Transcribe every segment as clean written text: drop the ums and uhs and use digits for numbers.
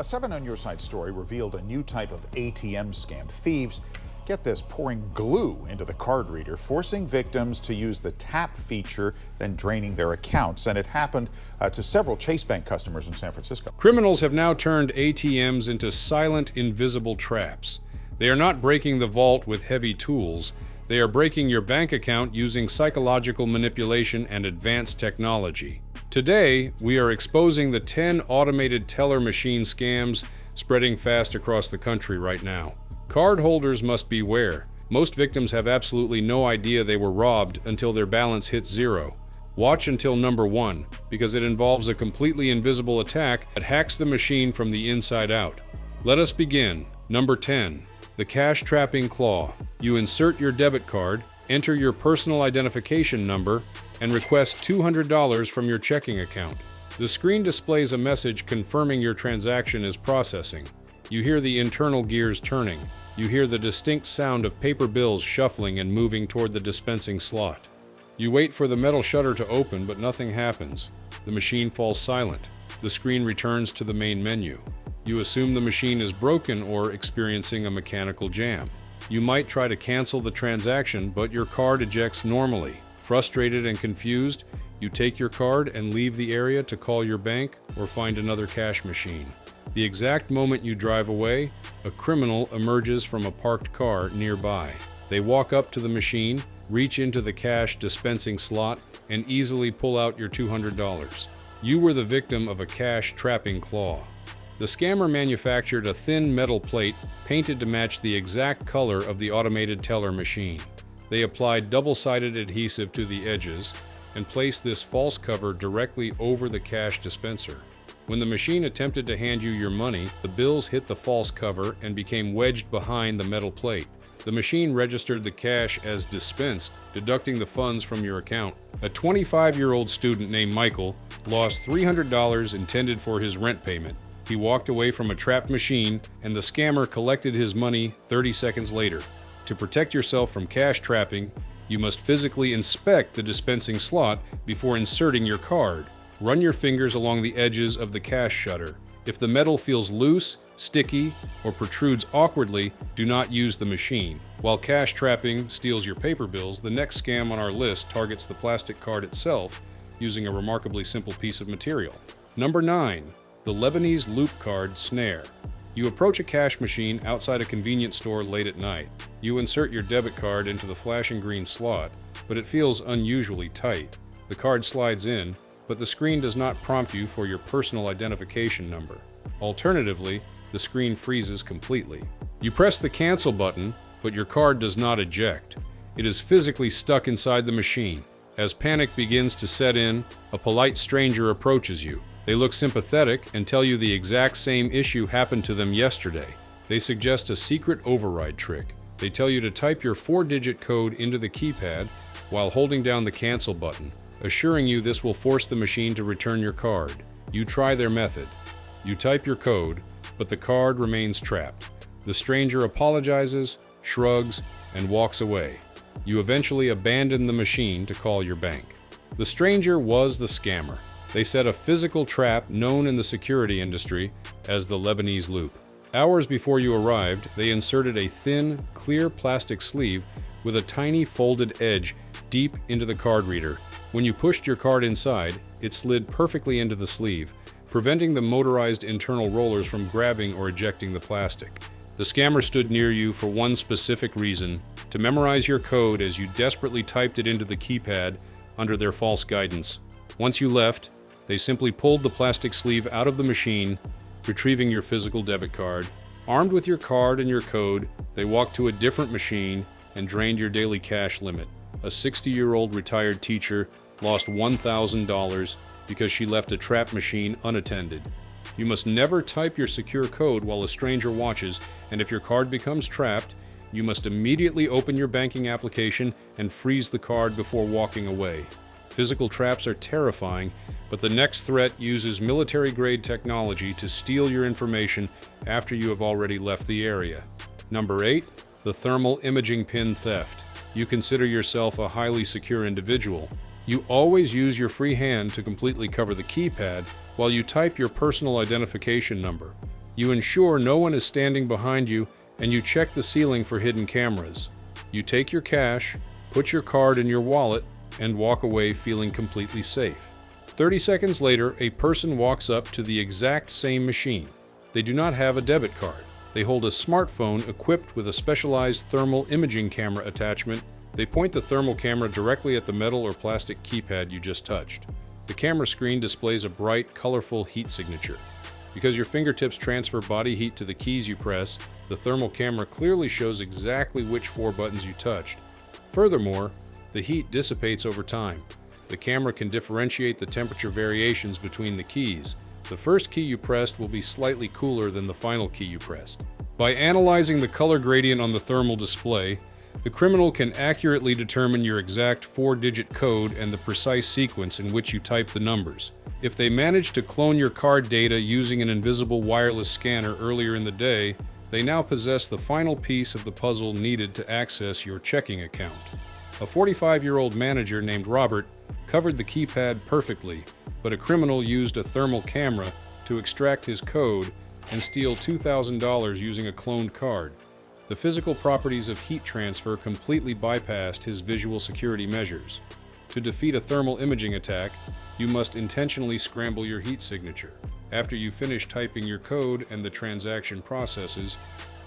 A 7 on Your Side story revealed a new type of ATM scam. Thieves, get this, pouring glue into the card reader, forcing victims to use the tap feature, then draining their accounts. And it happened to several Chase Bank customers in San Francisco. Criminals have now turned ATMs into silent, invisible traps. They are not breaking the vault with heavy tools. They are breaking your bank account using psychological manipulation and advanced technology. Today, we are exposing the 10 automated teller machine scams spreading fast across the country right now. Cardholders must beware. Most victims have absolutely no idea they were robbed until their balance hits zero. Watch until number 1, because it involves a completely invisible attack that hacks the machine from the inside out. Let us begin. Number 10. The cash trapping claw. You insert your debit card, enter your personal identification number, and request $200 from your checking account. The screen displays a message confirming your transaction is processing. You hear the internal gears turning. You hear the distinct sound of paper bills shuffling and moving toward the dispensing slot. You wait for the metal shutter to open, but nothing happens. The machine falls silent. The screen returns to the main menu. You assume the machine is broken or experiencing a mechanical jam. You might try to cancel the transaction, but your card ejects normally. Frustrated and confused, you take your card and leave the area to call your bank or find another cash machine. The exact moment you drive away, a criminal emerges from a parked car nearby. They walk up to the machine, reach into the cash dispensing slot, and easily pull out your $200. You were the victim of a cash trapping claw. The scammer manufactured a thin metal plate painted to match the exact color of the automated teller machine. They applied double-sided adhesive to the edges and placed this false cover directly over the cash dispenser. When the machine attempted to hand you your money, the bills hit the false cover and became wedged behind the metal plate. The machine registered the cash as dispensed, deducting the funds from your account. A 25-year-old student named Michael lost $300 intended for his rent payment. He walked away from a trapped machine, and the scammer collected his money 30 seconds later. To protect yourself from cash trapping, you must physically inspect the dispensing slot before inserting your card. Run your fingers along the edges of the cash shutter. If the metal feels loose, sticky, or protrudes awkwardly, do not use the machine. While cash trapping steals your paper bills, the next scam on our list targets the plastic card itself using a remarkably simple piece of material. Number 9. The Lebanese loop card snare. You approach a cash machine outside a convenience store late at night. You insert your debit card into the flashing green slot, but it feels unusually tight. The card slides in, but the screen does not prompt you for your personal identification number. Alternatively, the screen freezes completely. You press the cancel button, but your card does not eject. It is physically stuck inside the machine. As panic begins to set in, a polite stranger approaches you. They look sympathetic and tell you the exact same issue happened to them yesterday. They suggest a secret override trick. They tell you to type your 4-digit code into the keypad while holding down the cancel button, assuring you this will force the machine to return your card. You try their method. You type your code, but the card remains trapped. The stranger apologizes, shrugs, and walks away. You eventually abandon the machine to call your bank. The stranger was the scammer. They set a physical trap known in the security industry as the Lebanese loop. Hours before you arrived, they inserted a thin, clear plastic sleeve with a tiny folded edge deep into the card reader. When you pushed your card inside, it slid perfectly into the sleeve, preventing the motorized internal rollers from grabbing or ejecting the plastic. The scammer stood near you for one specific reason: to memorize your code as you desperately typed it into the keypad under their false guidance. Once you left, they simply pulled the plastic sleeve out of the machine, retrieving your physical debit card. Armed with your card and your code, they walked to a different machine and drained your daily cash limit. A 60-year-old retired teacher lost $1,000 because she left a trap machine unattended. You must never type your secure code while a stranger watches, and if your card becomes trapped, you must immediately open your banking application and freeze the card before walking away. Physical traps are terrifying, but the next threat uses military-grade technology to steal your information after you have already left the area. Number 8. The thermal imaging pin theft. You consider yourself a highly secure individual. You always use your free hand to completely cover the keypad while you type your personal identification number. You ensure no one is standing behind you, and you check the ceiling for hidden cameras. You take your cash, put your card in your wallet, and walk away feeling completely safe. 30 seconds later, a person walks up to the exact same machine. They do not have a debit card. They hold a smartphone equipped with a specialized thermal imaging camera attachment. They point the thermal camera directly at the metal or plastic keypad you just touched. The camera screen displays a bright, colorful heat signature. Because your fingertips transfer body heat to the keys you press, the thermal camera clearly shows exactly which 4 buttons you touched. Furthermore, the heat dissipates over time. The camera can differentiate the temperature variations between the keys. The first key you pressed will be slightly cooler than the final key you pressed. By analyzing the color gradient on the thermal display, the criminal can accurately determine your exact 4-digit code and the precise sequence in which you type the numbers. If they managed to clone your card data using an invisible wireless scanner earlier in the day, they now possess the final piece of the puzzle needed to access your checking account. A 45-year-old manager named Robert covered the keypad perfectly, but a criminal used a thermal camera to extract his code and steal $2,000 using a cloned card. The physical properties of heat transfer completely bypassed his visual security measures. To defeat a thermal imaging attack, you must intentionally scramble your heat signature. After you finish typing your code and the transaction processes,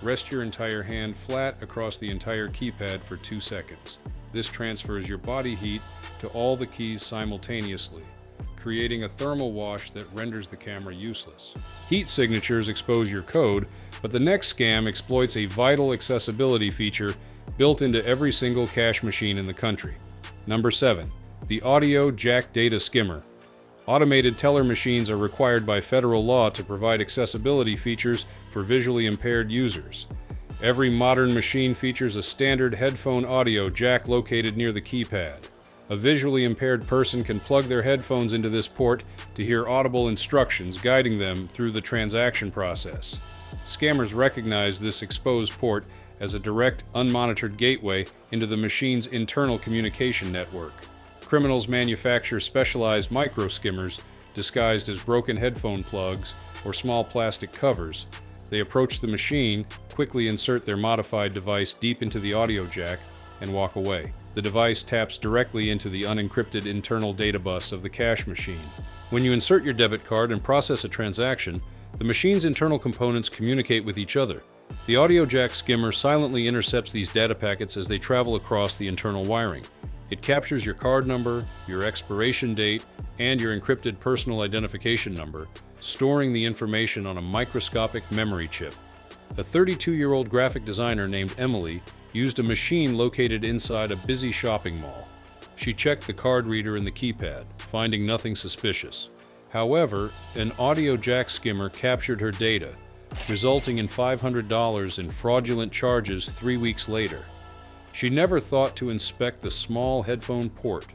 rest your entire hand flat across the entire keypad for 2 seconds. This transfers your body heat to all the keys simultaneously, creating a thermal wash that renders the camera useless. Heat signatures expose your code, but the next scam exploits a vital accessibility feature built into every single cash machine in the country. Number 7. The Audio Jack Data Skimmer. Automated teller machines are required by federal law to provide accessibility features for visually impaired users. Every modern machine features a standard headphone audio jack located near the keypad. A visually impaired person can plug their headphones into this port to hear audible instructions guiding them through the transaction process. Scammers recognize this exposed port as a direct, unmonitored gateway into the machine's internal communication network. Criminals manufacture specialized micro-skimmers disguised as broken headphone plugs or small plastic covers. They approach the machine, quickly insert their modified device deep into the audio jack, and walk away. The device taps directly into the unencrypted internal data bus of the cash machine. When you insert your debit card and process a transaction, the machine's internal components communicate with each other. The audio jack skimmer silently intercepts these data packets as they travel across the internal wiring. It captures your card number, your expiration date, and your encrypted personal identification number, storing the information on a microscopic memory chip. A 32-year-old graphic designer named Emily used a machine located inside a busy shopping mall. She checked the card reader and the keypad, finding nothing suspicious. However, an audio jack skimmer captured her data, resulting in $500 in fraudulent charges 3 weeks later. She never thought to inspect the small headphone port.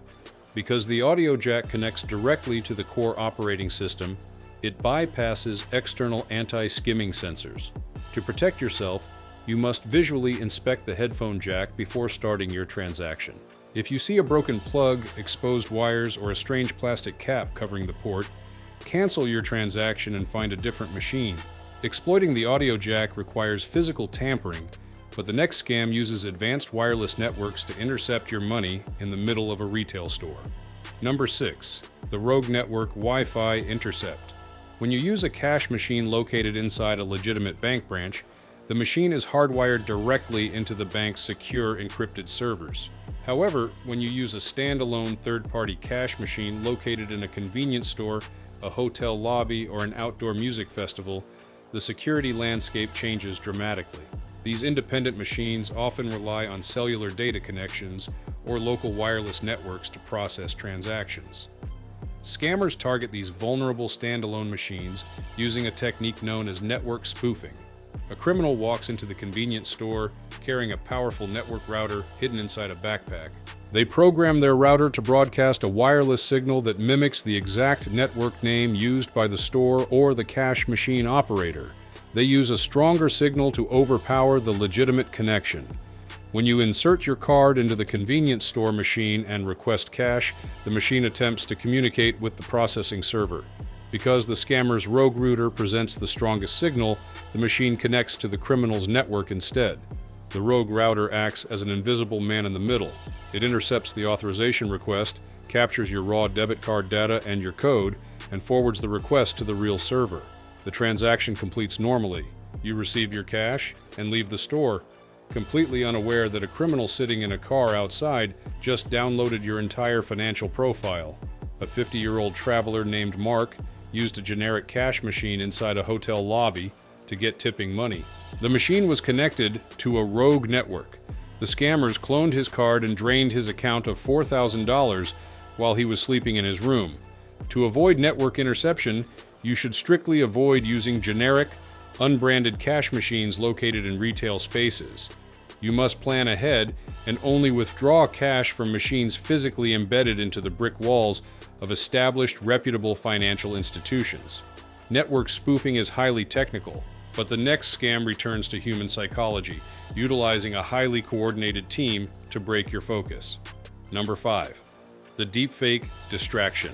Because the audio jack connects directly to the core operating system, it bypasses external anti-skimming sensors. To protect yourself, you must visually inspect the headphone jack before starting your transaction. If you see a broken plug, exposed wires, or a strange plastic cap covering the port, cancel your transaction and find a different machine. Exploiting the audio jack requires physical tampering, but the next scam uses advanced wireless networks to intercept your money in the middle of a retail store. Number 6. The Rogue Network Wi-Fi Intercept. When you use a cash machine located inside a legitimate bank branch, the machine is hardwired directly into the bank's secure encrypted servers. However, when you use a standalone third-party cash machine located in a convenience store, a hotel lobby, or an outdoor music festival, the security landscape changes dramatically. These independent machines often rely on cellular data connections or local wireless networks to process transactions. Scammers target these vulnerable standalone machines using a technique known as network spoofing. A criminal walks into the convenience store carrying a powerful network router hidden inside a backpack. They program their router to broadcast a wireless signal that mimics the exact network name used by the store or the cash machine operator. They use a stronger signal to overpower the legitimate connection. When you insert your card into the convenience store machine and request cash, the machine attempts to communicate with the processing server. Because the scammer's rogue router presents the strongest signal, the machine connects to the criminal's network instead. The rogue router acts as an invisible man in the middle. It intercepts the authorization request, captures your raw debit card data and your code, and forwards the request to the real server. The transaction completes normally. You receive your cash and leave the store, completely unaware that a criminal sitting in a car outside just downloaded your entire financial profile. A 50-year-old traveler named Mark used a generic cash machine inside a hotel lobby to get tipping money. The machine was connected to a rogue network. The scammers cloned his card and drained his account of $4,000 while he was sleeping in his room. To avoid network interception, you should strictly avoid using generic, unbranded cash machines located in retail spaces. You must plan ahead and only withdraw cash from machines physically embedded into the brick walls of established, reputable financial institutions. Network spoofing is highly technical, but the next scam returns to human psychology, utilizing a highly coordinated team to break your focus. Number 5. The deepfake distraction.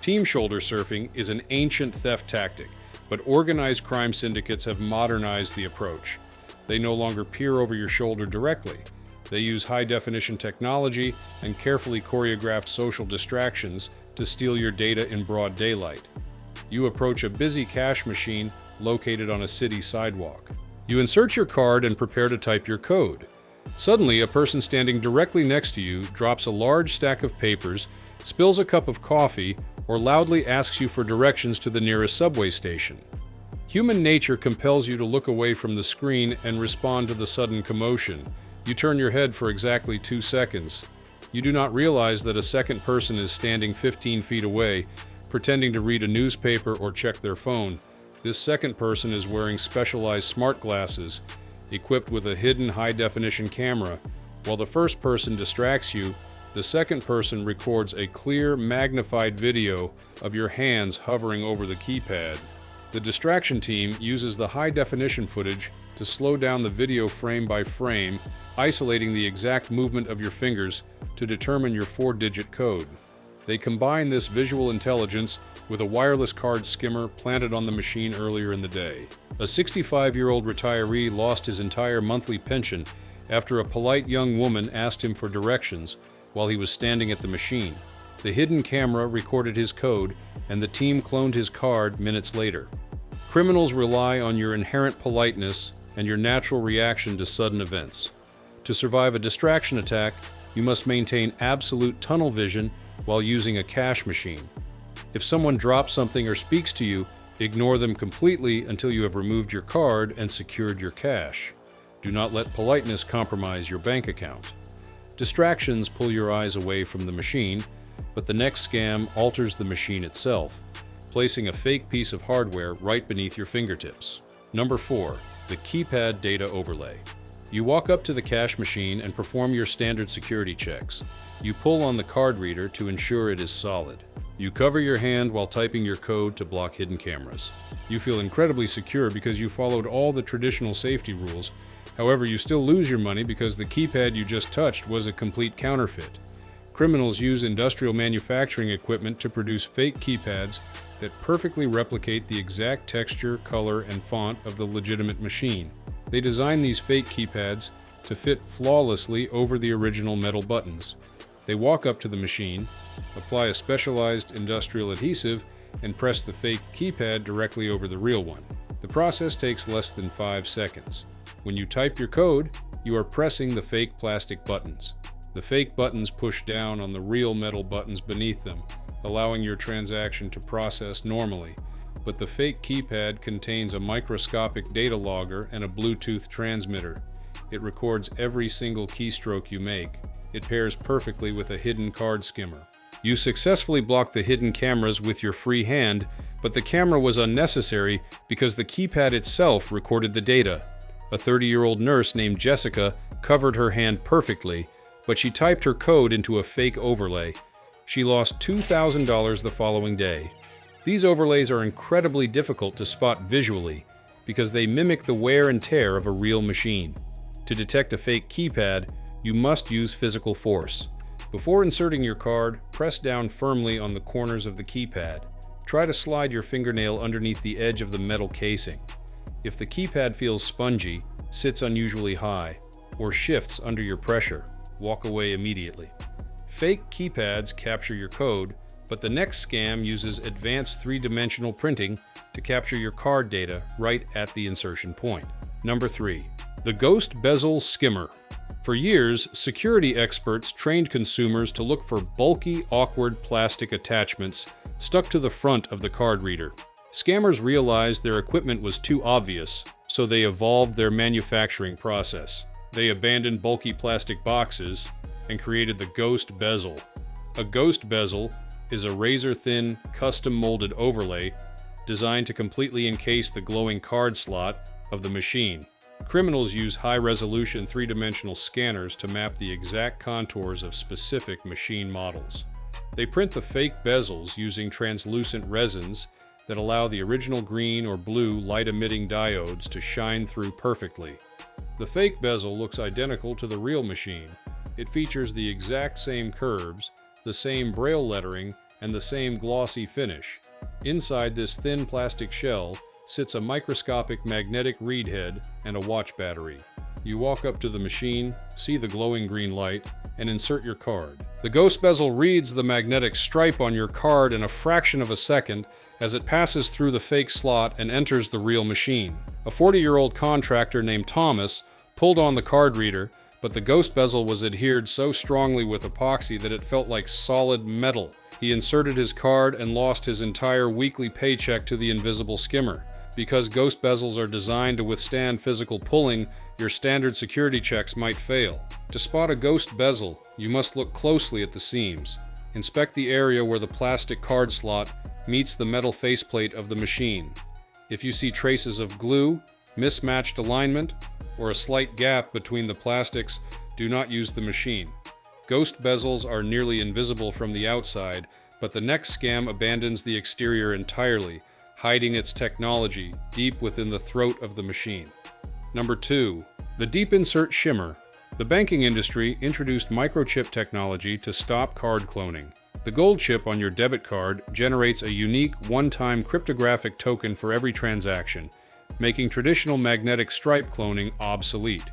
Team shoulder surfing is an ancient theft tactic, but organized crime syndicates have modernized the approach. They no longer peer over your shoulder directly. They use high-definition technology and carefully choreographed social distractions to steal your data in broad daylight. You approach a busy cash machine located on a city sidewalk. You insert your card and prepare to type your code. Suddenly, a person standing directly next to you drops a large stack of papers, spills a cup of coffee, or loudly asks you for directions to the nearest subway station. Human nature compels you to look away from the screen and respond to the sudden commotion. You turn your head for exactly 2 seconds. You do not realize that a second person is standing 15 feet away, pretending to read a newspaper or check their phone. This second person is wearing specialized smart glasses, equipped with a hidden high-definition camera. While the first person distracts you, the second person records a clear, magnified video of your hands hovering over the keypad. The distraction team uses the high-definition footage to slow down the video frame by frame, isolating the exact movement of your fingers to determine your 4-digit code. They combine this visual intelligence with a wireless card skimmer planted on the machine earlier in the day. A 65-year-old retiree lost his entire monthly pension after a polite young woman asked him for directions while he was standing at the machine. The hidden camera recorded his code, and the team cloned his card minutes later. Criminals rely on your inherent politeness and your natural reaction to sudden events. To survive a distraction attack, you must maintain absolute tunnel vision while using a cash machine. If someone drops something or speaks to you, ignore them completely until you have removed your card and secured your cash. Do not let politeness compromise your bank account. Distractions pull your eyes away from the machine, but the next scam alters the machine itself, placing a fake piece of hardware right beneath your fingertips. Number 4. The keypad data overlay. You walk up to the cash machine and perform your standard security checks. You pull on the card reader to ensure it is solid. You cover your hand while typing your code to block hidden cameras. You feel incredibly secure because you followed all the traditional safety rules. However, you still lose your money because the keypad you just touched was a complete counterfeit. Criminals use industrial manufacturing equipment to produce fake keypads that perfectly replicate the exact texture, color, and font of the legitimate machine. They design these fake keypads to fit flawlessly over the original metal buttons. They walk up to the machine, apply a specialized industrial adhesive, and press the fake keypad directly over the real one. The process takes less than 5 seconds. When you type your code, you are pressing the fake plastic buttons. The fake buttons push down on the real metal buttons beneath them, allowing your transaction to process normally. But the fake keypad contains a microscopic data logger and a Bluetooth transmitter. It records every single keystroke you make. It pairs perfectly with a hidden card skimmer. You successfully blocked the hidden cameras with your free hand, but the camera was unnecessary because the keypad itself recorded the data. A 30-year-old nurse named Jessica covered her hand perfectly, but she typed her code into a fake overlay. She lost $2,000 the following day. These overlays are incredibly difficult to spot visually because they mimic the wear and tear of a real machine. To detect a fake keypad, you must use physical force. Before inserting your card, press down firmly on the corners of the keypad. Try to slide your fingernail underneath the edge of the metal casing. If the keypad feels spongy, sits unusually high, or shifts under your pressure, walk away immediately. Fake keypads capture your code, but the next scam uses advanced three-dimensional printing to capture your card data right at the insertion point. Number 3. The Ghost Bezel Skimmer. For years, security experts trained consumers to look for bulky, awkward plastic attachments stuck to the front of the card reader. Scammers realized their equipment was too obvious, so they evolved their manufacturing process. They abandoned bulky plastic boxes and created the Ghost Bezel. A Ghost Bezel is a razor-thin, custom-molded overlay designed to completely encase the glowing card slot of the machine. Criminals use high-resolution three-dimensional scanners to map the exact contours of specific machine models. They print the fake bezels using translucent resins that allow the original green or blue light-emitting diodes to shine through perfectly. The fake bezel looks identical to the real machine. It features the exact same curves, the same braille lettering, and the same glossy finish. Inside this thin plastic shell sits a microscopic magnetic read head and a watch battery. You walk up to the machine, see the glowing green light, and insert your card. The Ghost Bezel reads the magnetic stripe on your card in a fraction of a second as it passes through the fake slot and enters the real machine. A 40-year-old contractor named Thomas pulled on the card reader, but the Ghost Bezel was adhered so strongly with epoxy that it felt like solid metal. He inserted his card and lost his entire weekly paycheck to the invisible skimmer. Because Ghost Bezels are designed to withstand physical pulling, your standard security checks might fail. To spot a Ghost Bezel, you must look closely at the seams. Inspect the area where the plastic card slot meets the metal faceplate of the machine. If you see traces of glue, mismatched alignment, or a slight gap between the plastics, do not use the machine. Ghost Bezels are nearly invisible from the outside, but the next scam abandons the exterior entirely, hiding its technology deep within the throat of the machine. Number 2. The Deep Insert Shimmer. The banking industry introduced microchip technology to stop card cloning. The gold chip on your debit card generates a unique one-time cryptographic token for every transaction, making traditional magnetic stripe cloning obsolete.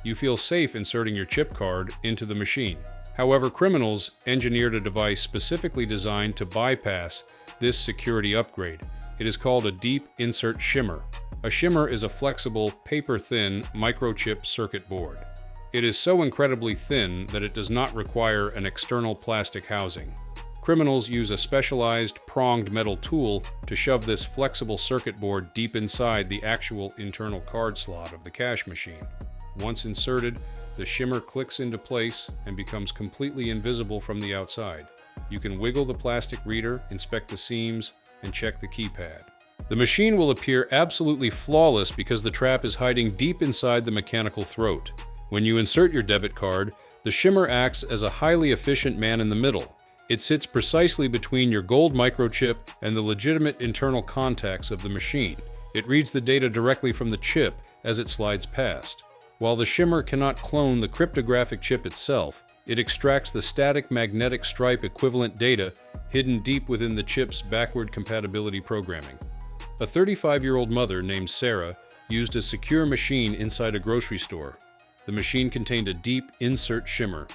You feel safe inserting your chip card into the machine. However, criminals engineered a device specifically designed to bypass this security upgrade. It is called a Deep Insert Shimmer. A shimmer is a flexible, paper-thin microchip circuit board. It is so incredibly thin that it does not require an external plastic housing. Criminals use a specialized, pronged metal tool to shove this flexible circuit board deep inside the actual internal card slot of the cash machine. Once inserted, the shimmer clicks into place and becomes completely invisible from the outside. You can wiggle the plastic reader, inspect the seams, and check the keypad. The machine will appear absolutely flawless because the trap is hiding deep inside the mechanical throat. When you insert your debit card, the shimmer acts as a highly efficient man in the middle. It sits precisely between your gold microchip and the legitimate internal contacts of the machine. It reads the data directly from the chip as it slides past. While the shimmer cannot clone the cryptographic chip itself, it extracts the static magnetic stripe equivalent data hidden deep within the chip's backward compatibility programming. A 35-year-old mother named Sarah used a secure machine inside a grocery store. The machine contained a deep insert shimmer.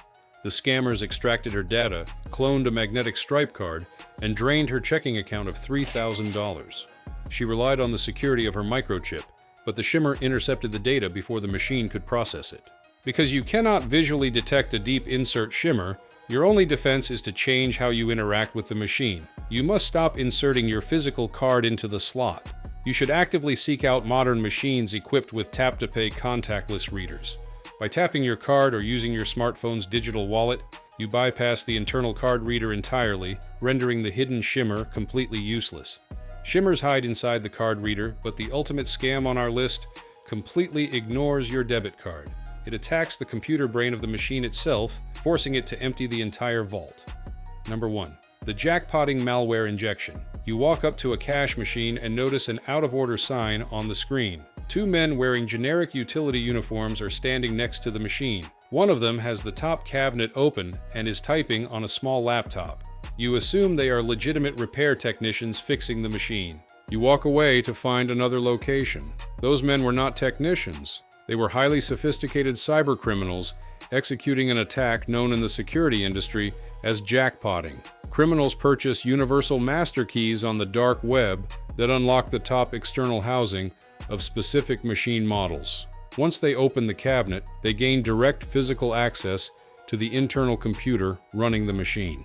The scammers extracted her data, cloned a magnetic stripe card, and drained her checking account of $3,000. She relied on the security of her microchip, but the shimmer intercepted the data before the machine could process it. Because you cannot visually detect a deep insert shimmer, your only defense is to change how you interact with the machine. You must stop inserting your physical card into the slot. You should actively seek out modern machines equipped with tap-to-pay contactless readers. By tapping your card or using your smartphone's digital wallet, you bypass the internal card reader entirely, rendering the hidden shimmer completely useless. Shimmers hide inside the card reader, but the ultimate scam on our list completely ignores your debit card. It attacks the computer brain of the machine itself, forcing it to empty the entire vault. Number 1. The Jackpotting malware injection. You walk up to a cash machine and notice an out-of-order sign on the screen. Two men wearing generic utility uniforms are standing next to the machine. One of them has the top cabinet open and is typing on a small laptop. You assume they are legitimate repair technicians fixing the machine. You walk away to find another location. Those men were not technicians. They were highly sophisticated cyber criminals executing an attack known in the security industry as jackpotting. Criminals purchase universal master keys on the dark web that unlock the top external housing of specific machine models. Once they open the cabinet, they gain direct physical access to the internal computer running the machine.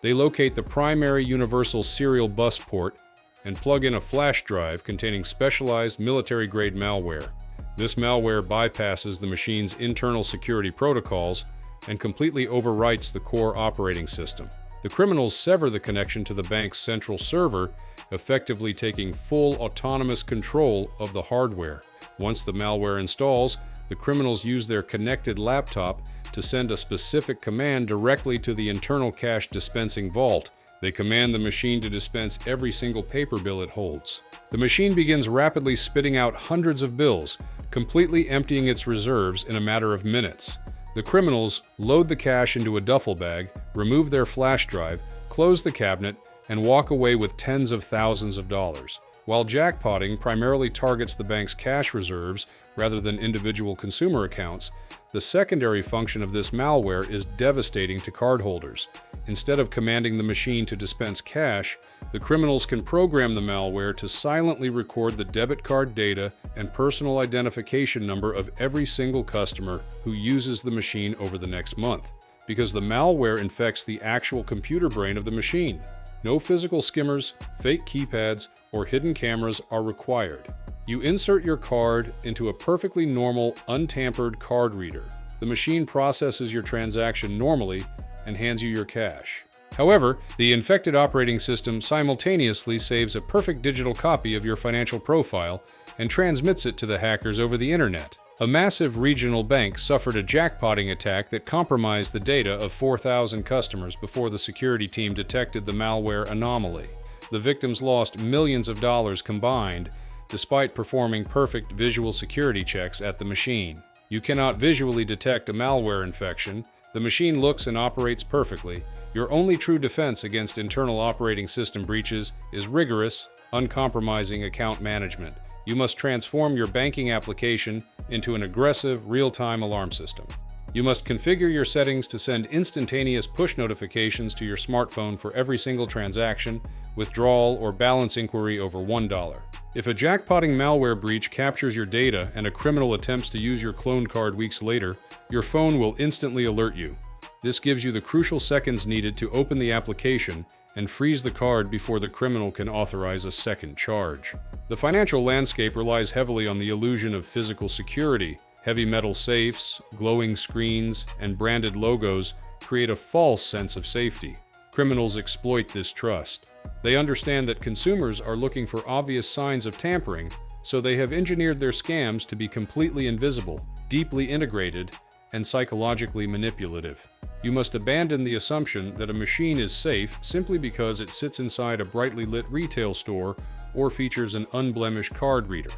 They locate the primary universal serial bus port and plug in a flash drive containing specialized military-grade malware. This malware bypasses the machine's internal security protocols and completely overwrites the core operating system. The criminals sever the connection to the bank's central server, effectively taking full autonomous control of the hardware. Once the malware installs, the criminals use their connected laptop to send a specific command directly to the internal cash dispensing vault. They command the machine to dispense every single paper bill it holds. The machine begins rapidly spitting out hundreds of bills, completely emptying its reserves in a matter of minutes. The criminals load the cash into a duffel bag, remove their flash drive, close the cabinet, and walk away with tens of thousands of dollars. While jackpotting primarily targets the bank's cash reserves rather than individual consumer accounts, the secondary function of this malware is devastating to cardholders. Instead of commanding the machine to dispense cash, the criminals can program the malware to silently record the debit card data and personal identification number of every single customer who uses the machine over the next month, because the malware infects the actual computer brain of the machine. No physical skimmers, fake keypads, or hidden cameras are required. You insert your card into a perfectly normal, untampered card reader. The machine processes your transaction normally and hands you your cash. However, the infected operating system simultaneously saves a perfect digital copy of your financial profile and transmits it to the hackers over the internet. A massive regional bank suffered a jackpotting attack that compromised the data of 4,000 customers before the security team detected the malware anomaly. The victims lost millions of dollars combined, despite performing perfect visual security checks at the machine. You cannot visually detect a malware infection. The machine looks and operates perfectly. Your only true defense against internal operating system breaches is rigorous, uncompromising account management. You must transform your banking application into an aggressive, real-time alarm system. You must configure your settings to send instantaneous push notifications to your smartphone for every single transaction, withdrawal, or balance inquiry over $1. If a jackpotting malware breach captures your data and a criminal attempts to use your cloned card weeks later, your phone will instantly alert you. This gives you the crucial seconds needed to open the application and freeze the card before the criminal can authorize a second charge. The financial landscape relies heavily on the illusion of physical security. Heavy metal safes, glowing screens, and branded logos create a false sense of safety. Criminals exploit this trust. They understand that consumers are looking for obvious signs of tampering, so they have engineered their scams to be completely invisible, deeply integrated, and psychologically manipulative. You must abandon the assumption that a machine is safe simply because it sits inside a brightly lit retail store or features an unblemished card reader.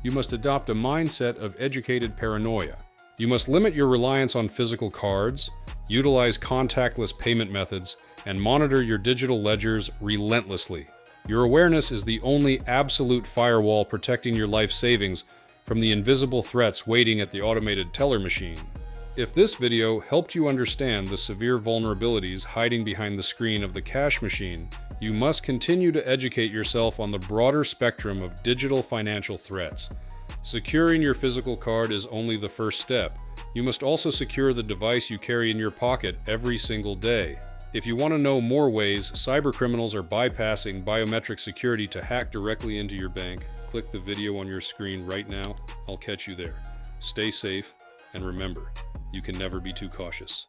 You must adopt a mindset of educated paranoia. You must limit your reliance on physical cards, utilize contactless payment methods, and monitor your digital ledgers relentlessly. Your awareness is the only absolute firewall protecting your life savings from the invisible threats waiting at the automated teller machine. If this video helped you understand the severe vulnerabilities hiding behind the screen of the cash machine, you must continue to educate yourself on the broader spectrum of digital financial threats. Securing your physical card is only the first step. You must also secure the device you carry in your pocket every single day. If you want to know more ways cybercriminals are bypassing biometric security to hack directly into your bank, click the video on your screen right now. I'll catch you there. Stay safe, and remember, you can never be too cautious.